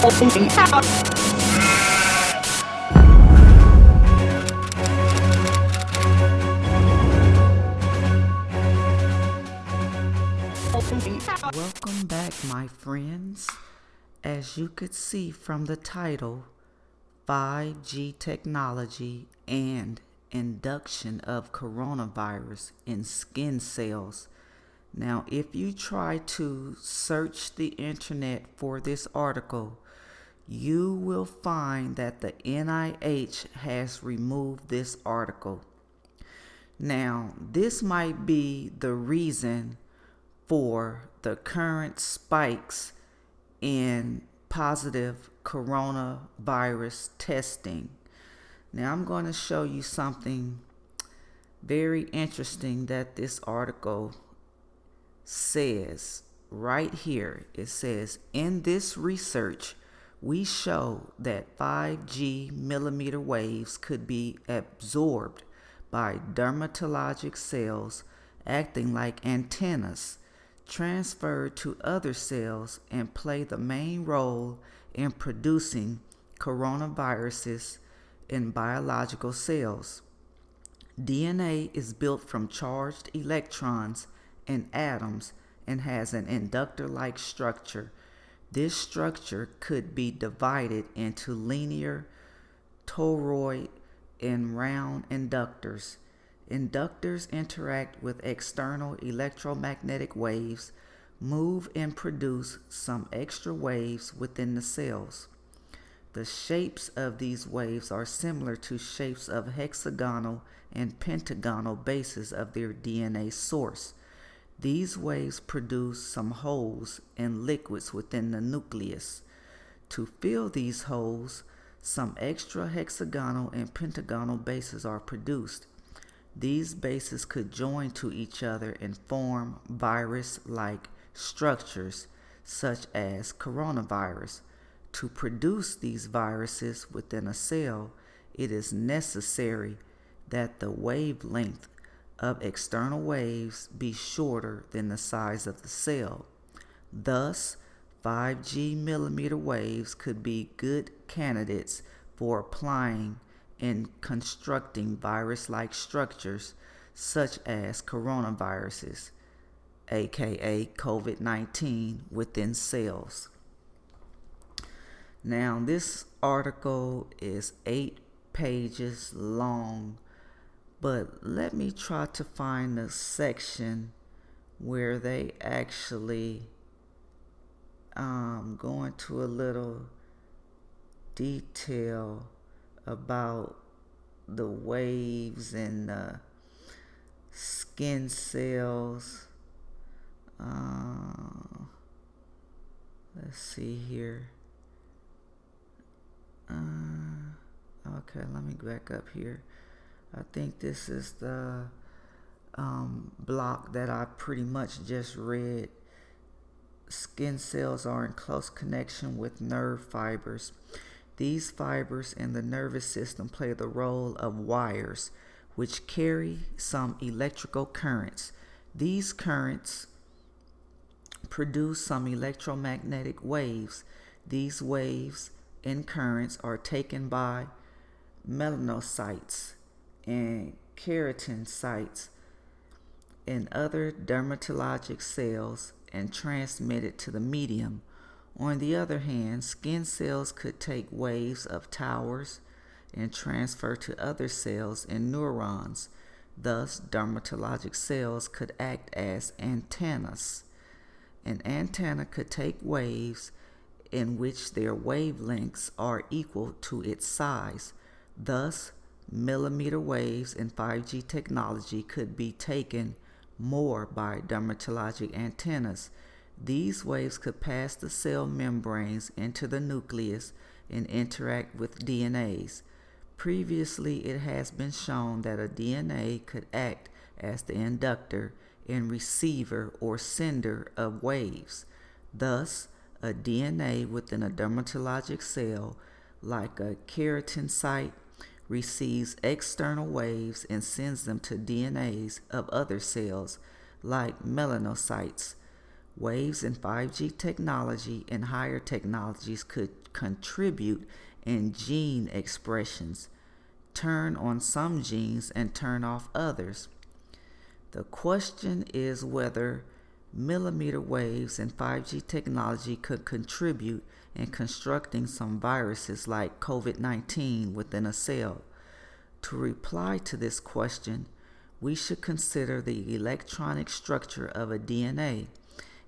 Welcome back, my friends. As you could see from the title, 5G technology and induction of coronavirus in skin cells. Now, if you try to search the internet for this article, you will find that the NIH has removed this article. Now, this might be the reason for the current spikes in positive coronavirus testing. Now, I'm going to show you something very interesting that this article says right here. It says, in this research, we show that 5G millimeter waves could be absorbed by dermatologic cells acting like antennas, transferred to other cells, and play the main role in producing coronaviruses in biological cells. DNA is built from charged electrons and atoms and has an inductor-like structure. This structure could be divided into linear, toroid, and round inductors. Inductors interact with external electromagnetic waves, move and produce some extra waves within the cells. The shapes of these waves are similar to shapes of hexagonal and pentagonal bases of their DNA source. These waves produce some holes and liquids within the nucleus. To fill these holes, some extra hexagonal and pentagonal bases are produced. These bases could join to each other and form virus-like structures, such as coronavirus. To produce these viruses within a cell, it is necessary that the wavelength of external waves be shorter than the size of the cell. Thus, 5G millimeter waves could be good candidates for applying in constructing virus-like structures such as coronaviruses, aka Covid-19, within cells. Now, this article is 8 pages long, but let me try to find a section where they actually go into a little detail about the waves and the skin cells. Let's see here. Okay, let me back up here. I think this is the block that I pretty much just read. Skin cells are in close connection with nerve fibers. These fibers in the nervous system play the role of wires, which carry some electrical currents. These currents produce some electromagnetic waves. These waves and currents are taken by melanocytes and keratinocytes and other dermatologic cells and transmitted to the medium. On the other hand, skin cells could take waves of towers and transfer to other cells and neurons. Thus, dermatologic cells could act as antennas. An antenna could take waves in which their wavelengths are equal to its size. Thus, millimeter waves in 5G technology could be taken more by dermatologic antennas. These waves could pass the cell membranes into the nucleus and interact with DNAs. Previously, it has been shown that a DNA could act as the inductor and receiver or sender of waves. Thus, a DNA within a dermatologic cell, like a keratinocyte, receives external waves and sends them to DNAs of other cells, like melanocytes, Waves in 5G technology and higher technologies could contribute in gene expressions, turn on some genes and turn off others. The question is whether millimeter waves in 5G technology could contribute in constructing some viruses like Covid-19 within a cell. To reply to this question, we should consider the electronic structure of a DNA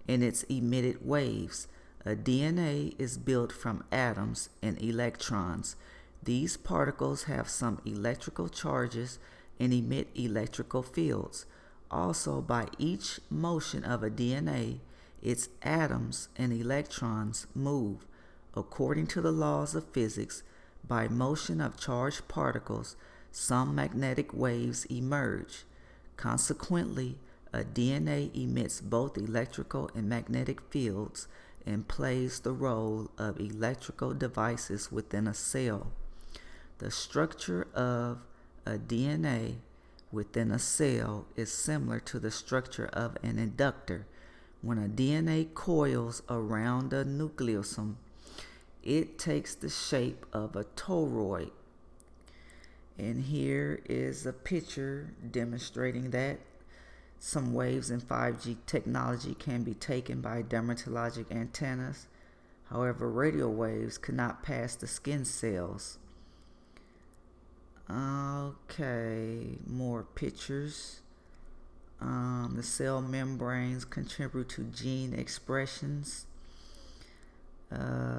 and its emitted waves. A DNA is built from atoms and electrons. These particles have some electrical charges and emit electrical fields. Also, by each motion of a DNA, its atoms and electrons move. According to the laws of physics, by motion of charged particles, some magnetic waves emerge. Consequently, a DNA emits both electrical and magnetic fields and plays the role of electrical devices within a cell. The structure of a DNA within a cell is similar to the structure of an inductor. When a DNA coils around a nucleosome, it takes the shape of a toroid. And here is a picture demonstrating that. Some waves in 5G technology can be taken by dermatologic antennas. However, radio waves cannot pass the skin cells. Okay, more pictures. The cell membranes contribute to gene expressions.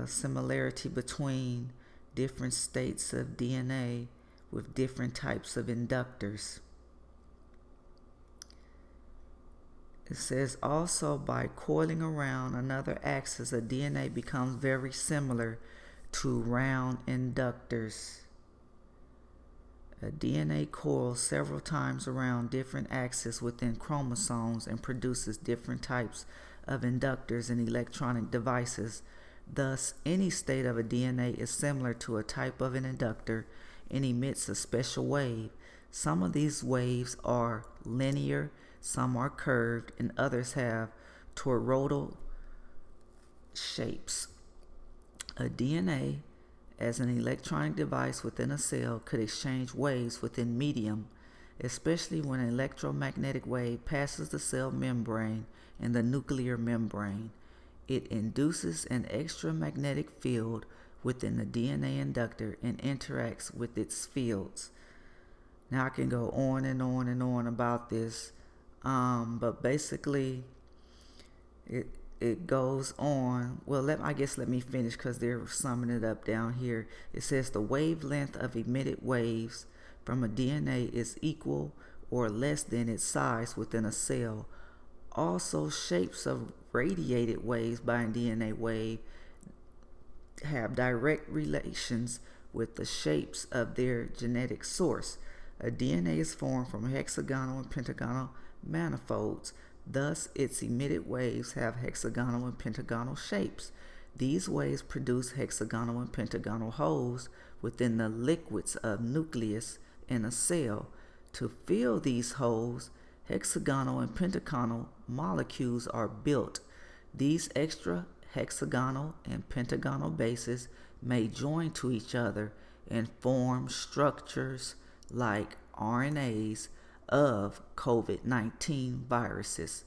Similarity between different states of DNA with different types of inductors. It says also by coiling around another axis, a DNA becomes very similar to round inductors. A DNA coils several times around different axes within chromosomes and produces different types of inductors and electronic devices. Thus, any state of a DNA is similar to a type of an inductor and emits a special wave. Some of these waves are linear, some are curved, and others have toroidal shapes. A DNA, as an electronic device within a cell, could exchange waves within medium, especially when an electromagnetic wave passes the cell membrane and the nuclear membrane. It induces an extramagnetic field within the DNA inductor and interacts with its fields. Now I can go on and on and on about this, but basically it goes on. Well, let me finish because they're summing it up down here. It says the wavelength of emitted waves from a DNA is equal or less than its size within a cell. Also, shapes of radiated waves by a DNA wave have direct relations with the shapes of their genetic source. A DNA is formed from hexagonal and pentagonal manifolds. Thus, its emitted waves have hexagonal and pentagonal shapes. These waves produce hexagonal and pentagonal holes within the liquids of nucleus in a cell. To fill these holes, hexagonal and pentagonal molecules are built. These extra hexagonal and pentagonal bases may join to each other and form structures like RNAs of COVID-19 viruses.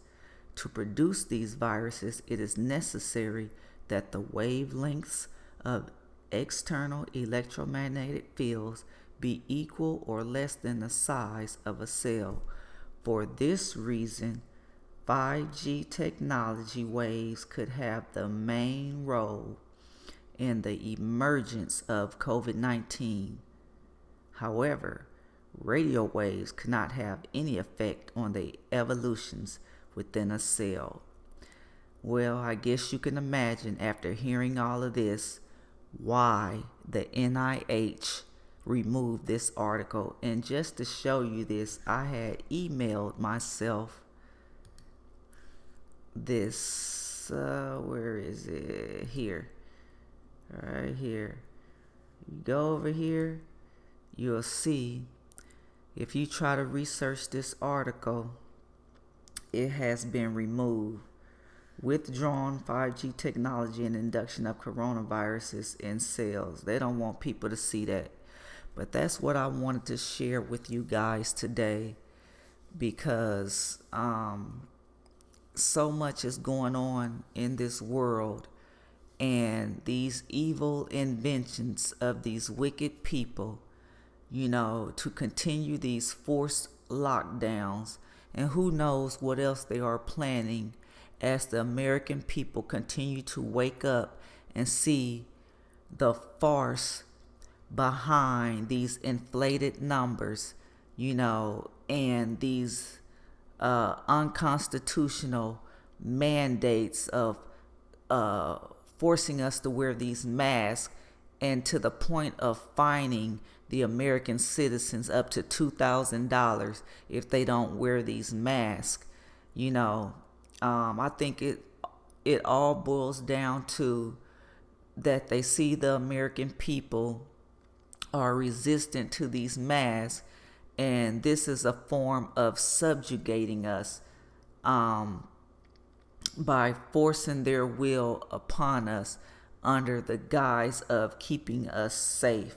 To produce these viruses, it is necessary that the wavelengths of external electromagnetic fields be equal or less than the size of a cell. For this reason, 5G technology waves could have the main role in the emergence of COVID-19. However, radio waves cannot have any effect on the evolutions within a cell. Well, I guess you can imagine after hearing all of this why the NIH removed this article. And just to show you this, I had emailed myself this, where is it? Here. Right here. You go over here, you'll see if you try to research this article, it has been removed. withdrawn 5G technology and induction of coronaviruses in cells. They don't want people to see that. But that's what I wanted to share with you guys today, because so much is going on in this world, and these evil inventions of these wicked people, to continue these forced lockdowns, and who knows what else they are planning as the American people continue to wake up and see the farce behind these inflated numbers, and these unconstitutional mandates of forcing us to wear these masks, and to the point of fining the American citizens up to $2,000 if they don't wear these masks. I think it all boils down to that they see the American people are resistant to these masks, and this is a form of subjugating us, by forcing their will upon us under the guise of keeping us safe,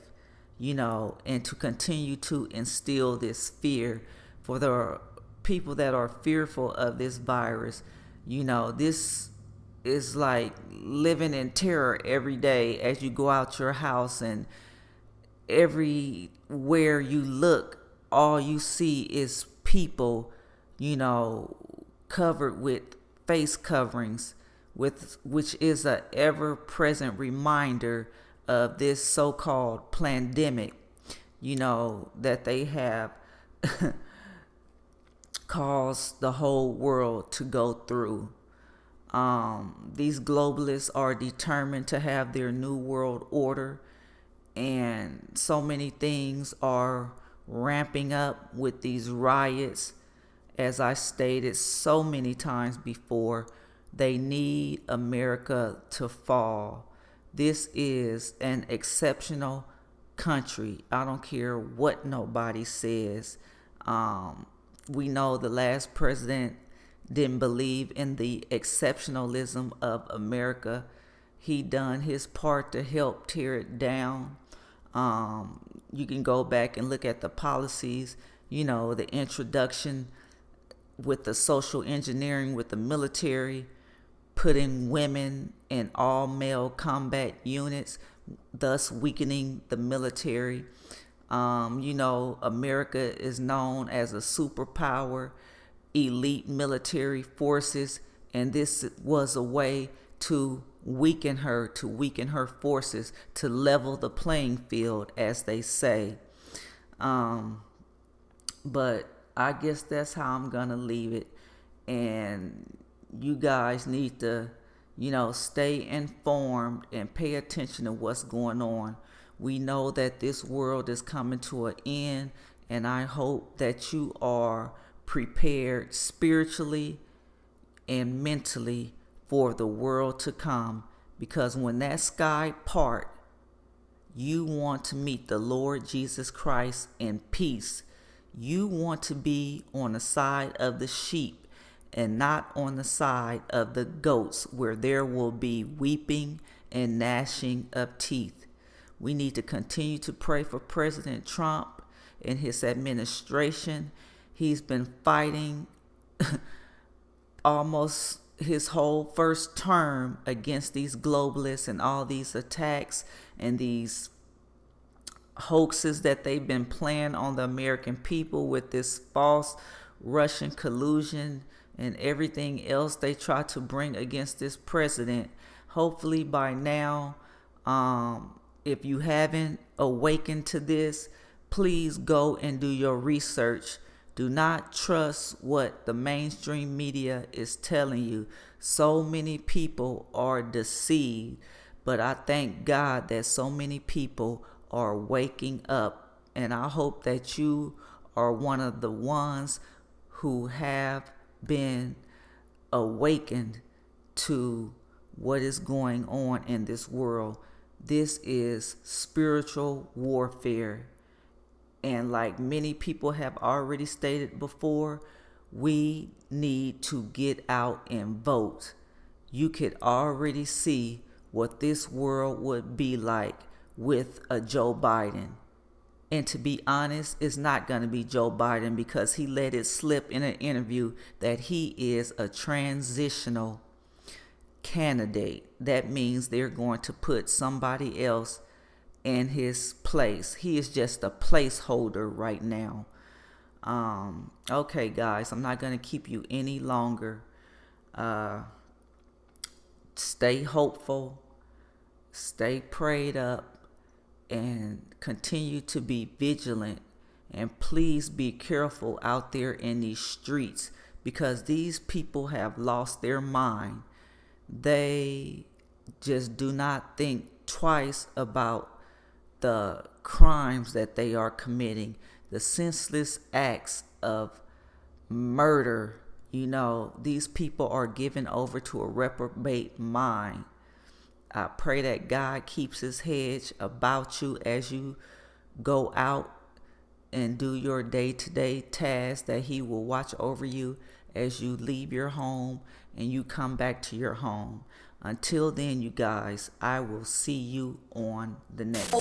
and to continue to instill this fear for the people that are fearful of this virus. This is like living in terror every day as you go out your house, and everywhere you look, all you see is people, covered with face coverings, which is a ever-present reminder of this so-called pandemic, that they have caused the whole world to go through. These globalists are determined to have their new world order, and so many things are ramping up with these riots. As I stated so many times before, they need America to fall. This is an exceptional country. I don't care what nobody says. We know the last president didn't believe in the exceptionalism of America. He done his part to help tear it down. You can go back and look at the policies, the introduction with the social engineering with the military, putting women in all male combat units, thus weakening the military. America is known as a superpower, elite military forces, and this was a way to weaken her forces, to level the playing field, as they say. But I guess that's how I'm gonna leave it. And you guys need to, stay informed and pay attention to what's going on. We know that this world is coming to an end, and I hope that you are prepared spiritually and mentally for the world to come, because when that sky part, you want to meet the Lord Jesus Christ in peace. You want to be on the side of the sheep and not on the side of the goats, where there will be weeping and gnashing of teeth. We need to continue to pray for President Trump and his administration. He's been fighting almost his whole first term against these globalists and all these attacks and these hoaxes that they've been playing on the American people with this false Russian collusion and everything else they try to bring against this president. Hopefully by now, if you haven't awakened to this, please go and do your research. Do not trust what the mainstream media is telling you. So many people are deceived, but I thank God that so many people are waking up, and I hope that you are one of the ones who have been awakened to what is going on in this world. This is spiritual warfare. And like many people have already stated before, we need to get out and vote. you could already see what this world would be like with a Joe Biden. And to be honest, it's not going to be Joe Biden, because he let it slip in an interview that he is a transitional candidate. That means they're going to put somebody else in his place. He is just a placeholder right now. Okay, guys, I'm not going to keep you any longer. Stay hopeful, stay prayed up, and continue to be vigilant. And please be careful out there in these streets, because these people have lost their mind. They just do not think twice about the crimes that they are committing, the senseless acts of murder. These people are given over to a reprobate mind. I pray that God keeps his hedge about you as you go out and do your day-to-day tasks, that he will watch over you as you leave your home and you come back to your home. Until then, you guys, I will see you on the next.